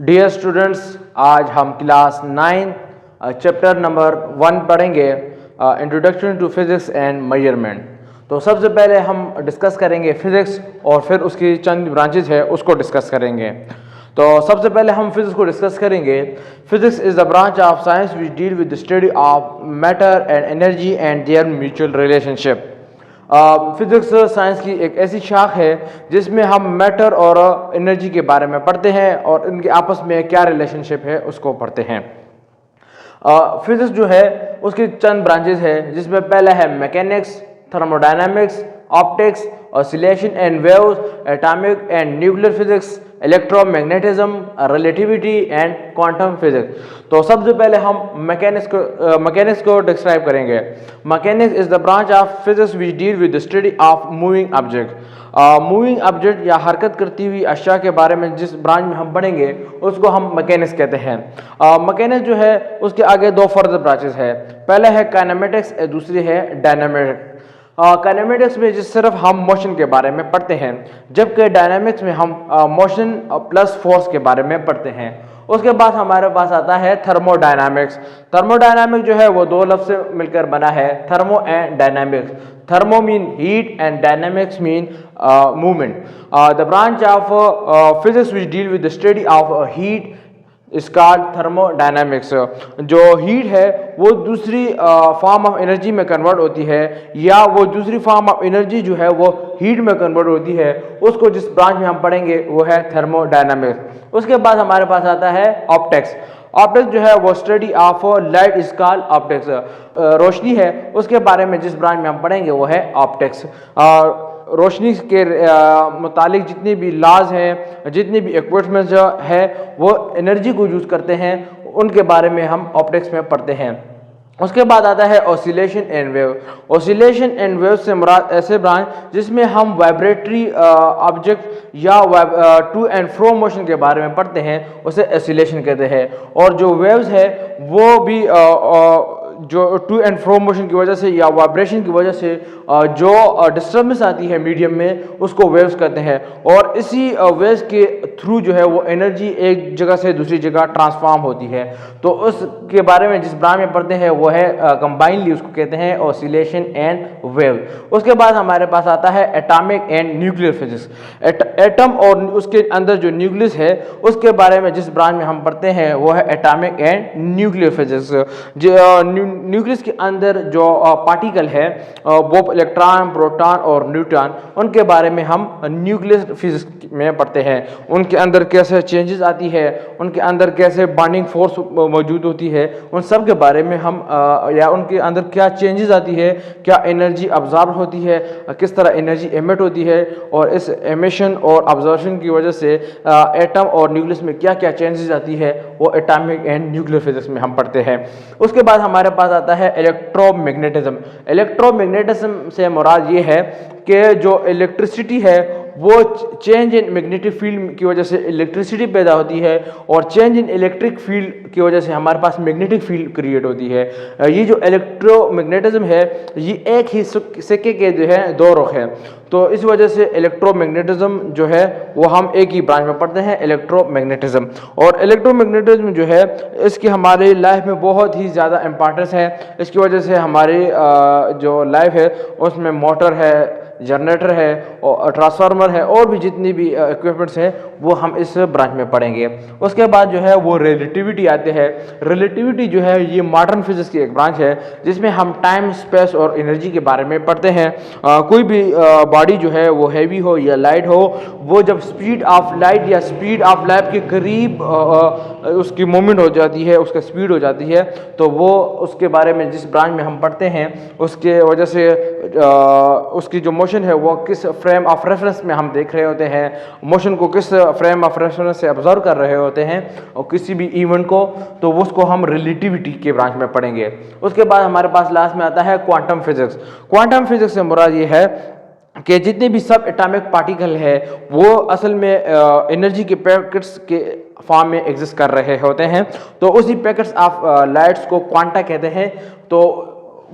Dear students, आज हम class 9 chapter number 1 पढ़ेंगे, introduction to physics and measurement. तो सबसे पहले हम डिस्कस करेंगे फिज़िक्स और फिर उसकी चंद ब्रांचेज है उसको डिस्कस करेंगे। तो सबसे पहले हम फिज़िक्स को डिस्कस करेंगे। Physics is the branch of science which deal with the study of matter and energy and there mutual relationship. Physics science की एक ऐसी शाख है जिसमें हम मैटर और एनर्जी के बारे में पढ़ते हैं और इनके आपस में क्या रिलेशनशिप है उसको पढ़ते हैं। फिज़िक्स जो है उसकी चंद ब्रांचेस है, जिसमें पहला है mechanics, thermodynamics, optics, oscillation and waves, atomic and nuclear physics, electromagnetism, relativity and quantum physics. तो सबसे पहले हम मैकेनिक्स को डिस्क्राइब करेंगे। Mechanics is the branch of physics which deal with the study of moving object. Moving object या हरकत करती हुई अशिया के बारे में जिस ब्रांच में हम पढ़ेंगे उसको हम मैकेनिक्स कहते हैं। मैकेनिक्स जो है उसके आगे दो फर्दर ब्रांचेस है। पहले है काइनेमेटिक्स, दूसरी है डायनामिक्स। काइनेमेटिक्स में जिस सिर्फ हम मोशन के बारे में पढ़ते हैं, जबकि डायनामिक्स में हम मोशन प्लस फोर्स के बारे में पढ़ते हैं। उसके बाद हमारे पास आता है थर्मोडायनामिक्स। थर्मोडायनामिक्स जो है वो दो लफ्ज़ से मिलकर बना है, thermo and dynamics. Thermo mean heat and dynamics mean movement. The branch of physics which deal with the study of heat इस कॉल्ड थर्मोडायनामिक्स। जो हीट है वो दूसरी फॉर्म ऑफ एनर्जी में कन्वर्ट होती है, या वो दूसरी फॉर्म ऑफ एनर्जी जो है वो हीट में कन्वर्ट होती है, उसको जिस ब्रांच में हम पढ़ेंगे वो है थर्मोडायनामिक्स। उसके बाद हमारे पास आता है ऑप्टिक्स। ऑप्टिक्स जो है वो study of light is called optics. रोशनी है उसके बारे में जिस ब्रांच में हम पढ़ेंगे वो है ऑप्टिक्स। रोशनी के मुतालिक जितनी भी लॉज हैं, जितनी भी इक्विपमेंट्स है वो एनर्जी को यूज़ करते हैं, उनके बारे में हम ऑप्टिक्स में पढ़ते हैं। उसके बाद आता है oscillation and wave. Oscillation and wave से मुराद ऐसे ब्रांच जिसमें हम वाइब्रेटरी ऑब्जेक्ट या टू एंड फ्रो मोशन के बारे में पढ़ते हैं, उसे ऑसिलेशन कहते हैं। और जो वेव्स है वो भी जो टू एंड फ्रो मोशन की वजह से या वाइब्रेशन की वजह से जो डिस्टर्बेंस आती है मीडियम में, उसको वेव्स कहते हैं। और इसी वेव्स के थ्रू जो है वो एनर्जी एक जगह से दूसरी जगह ट्रांसफॉर्म होती है। तो उसके बारे में जिस ब्रांच में पढ़ते हैं वो है कंबाइनली उसको कहते हैं ऑसिलेशन एंड वेव। उसके बाद हमारे पास आता है atomic and nuclear physics. Atom और उसके अंदर जो न्यूक्लियस है उसके बारे में जिस ब्रांच में हम पढ़ते हैं वो है atomic and nuclear physics. Nucleus के अंदर जो पार्टिकल है वो इलेक्ट्रॉन, प्रोटॉन और न्यूट्रॉन, उनके बारे में हम न्यूक्लियर फिजिक्स में पढ़ते हैं। उनके अंदर कैसे चेंजेस आती है, उनके अंदर कैसे बॉन्डिंग फोर्स मौजूद होती है, उन सब के बारे में हम या उनके अंदर क्या चेंजेस आती है, क्या एनर्जी ऑब्जर्व होती है, किस तरह एनर्जी एमिट होती है, और इस एमिशन और ऑब्जर्वेशन की वजह से एटम और न्यूक्लियस में क्या क्या चेंजेस आती है, वो एटॉमिक एंड न्यूक्लियर फिजिक्स में हम पढ़ते हैं। उसके बाद हमारे पास आता है इलेक्ट्रोमैग्नेटिज्म। इलेक्ट्रोमैग्नेटिज्म से मुराद ये है कि जो इलेक्ट्रिसिटी है वो चेंज इन मैग्नेटिक फील्ड की वजह से इलेक्ट्रिसिटी पैदा होती है, और चेंज इन इलेक्ट्रिक फील्ड की वजह से हमारे पास मैग्नेटिक फील्ड क्रिएट होती है। ये जो इलेक्ट्रोमैग्नेटिज्म है ये एक ही सिक्के के जो है दो रुख हैं। तो इस वजह से इलेक्ट्रोमैग्नेटिज्म जो है वो हम एक ही ब्रांच में पढ़ते हैं, इलेक्ट्रोमैग्नेटिज्म। और इलेक्ट्रोमैग्नेटिज्म जो है इसकी हमारी लाइफ में बहुत ही ज़्यादा इंपॉर्टेंस है। इसकी वजह से हमारी जो लाइफ है उसमें मोटर है, जनरेटर है और ट्रांसफार्मर है, और भी जितनी भी इक्विपमेंट्स हैं वो हम इस ब्रांच में पढ़ेंगे। उसके बाद जो है वो रिलेटिविटी आते हैं। रिलेटिविटी जो है ये मॉडर्न फिजिक्स की एक ब्रांच है जिसमें हम टाइम, स्पेस और एनर्जी के बारे में पढ़ते हैं। कोई भी बॉडी जो है वो हैवी हो या लाइट हो, वो जब स्पीड ऑफ लाइट या स्पीड ऑफ लाइट के करीब उसकी मूवमेंट हो जाती है, उसका स्पीड हो जाती है, तो वो उसके बारे में जिस ब्रांच में हम पढ़ते हैं उसके वजह से उसकी जो मोशन है वो किस फ्रेम ऑफ रेफरेंस में हम देख रहे होते हैं, मोशन को किस फ्रेम ऑफ रेफरेंस से ऑब्जर्व कर रहे होते हैं और किसी भी इवेंट को, तो उसको हम रिलेटिविटी के ब्रांच में पढ़ेंगे। उसके बाद हमारे पास लास्ट में आता है क्वांटम फिजिक्स। क्वांटम फिजिक्स से मुराद ये है कि जितने भी सब एटॉमिक पार्टिकल है वो असल में एनर्जी के पैकेट्स के फॉर्म में एग्जिस्ट कर रहे होते हैं, तो उसी पैकेट्स ऑफ लाइट्स को क्वांटा कहते हैं। तो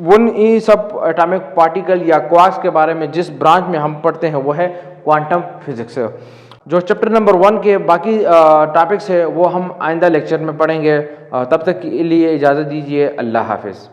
उन ये सब एटॉमिक पार्टिकल या क्वार्क्स के बारे में जिस ब्रांच में हम पढ़ते हैं वो है क्वांटम फिजिक्स। जो चैप्टर नंबर 1 के बाकी टॉपिक्स है वो हम आइंदा लेक्चर में पढ़ेंगे। तब तक के लिए इजाज़त दीजिए। अल्लाह हाफिज़।